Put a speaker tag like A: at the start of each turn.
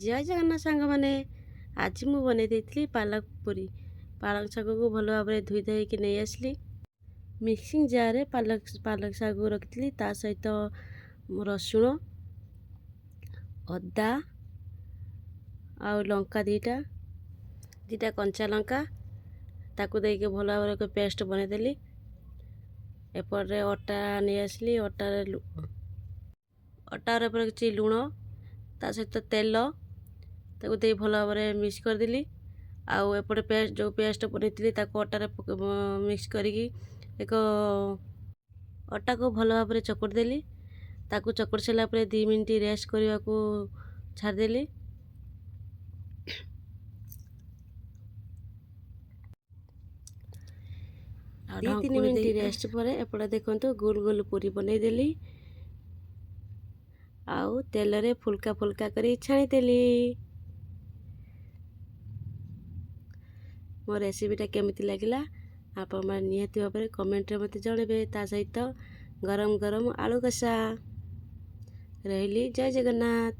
A: ଜୟ ଜଗନ୍ନାଥ ସାଙ୍ଗମାନେ। ଆଜି ମୁଁ ବନେଇ ଦେଇଥିଲି ପାଲକ ପୁରୀ। ପାଲକ ଶାଗକୁ ଭଲ ଭାବରେ ଧୋଇ ଧାଇକି ନେଇ ଆସିଲି। ମିକ୍ସିଂ ଜାରରେ ପାଲକ ଶାଗକୁ ରଖିଥିଲି। ତା ସହିତ ରସୁଣ, ଅଦା ଆଉ ଲଙ୍କା ଦୁଇଟା କଞ୍ଚା ଲଙ୍କା ତାକୁ ଦେଇକି ଭଲ ଭାବରେ ଏକ ପେଷ୍ଟ ବନେଇଦେଲି। ଏପଟରେ ଅଟା ନେଇ ଆସିଲି। ଅଟାର ଉପରେ କିଛି ଲୁଣ, ତା ସହିତ ତେଲ ତାକୁ ଦେଇ ଭଲ ଭାବରେ ମିକ୍ସ କରିଦେଲି। ଆଉ ଏପଟେ ଯେଉଁ ପେଷ୍ଟ ବନେଇଥିଲି ତାକୁ ଅଟାରେ ମିକ୍ସ କରିକି ଅଟାକୁ ଭଲ ଭାବରେ ଚକଟି ଦେଲି। ତାକୁ ଚକଟି ସାରିଲା ପରେ 2 ମିନିଟ୍ ରେଷ୍ଟ କରିବାକୁ ଛାଡ଼ିଦେଲି। ଆଉ 2-3 ମିନିଟ୍ ରେଷ୍ଟ ପରେ ଏପଟେ ଦେଖନ୍ତୁ ଗୋଲ ଗୋଲ ପୁରୀ ବନେଇଦେଲି। ଆଉ ତେଲରେ ଫୁଲକା ଫୁଲକା କରି ଛାଣିଦେଲି। ମୋ ରେସିପିଟା କେମିତି ଲାଗିଲା ଆପଣମାନେ ନିହାତି ଭାବରେ କମେଣ୍ଟରେ ମୋତେ ଜଣାଇବେ। ତା ସହିତ ଗରମ ଗରମ ଆଳୁ କଷା। ରହିଲି, ଜୟ ଜଗନ୍ନାଥ।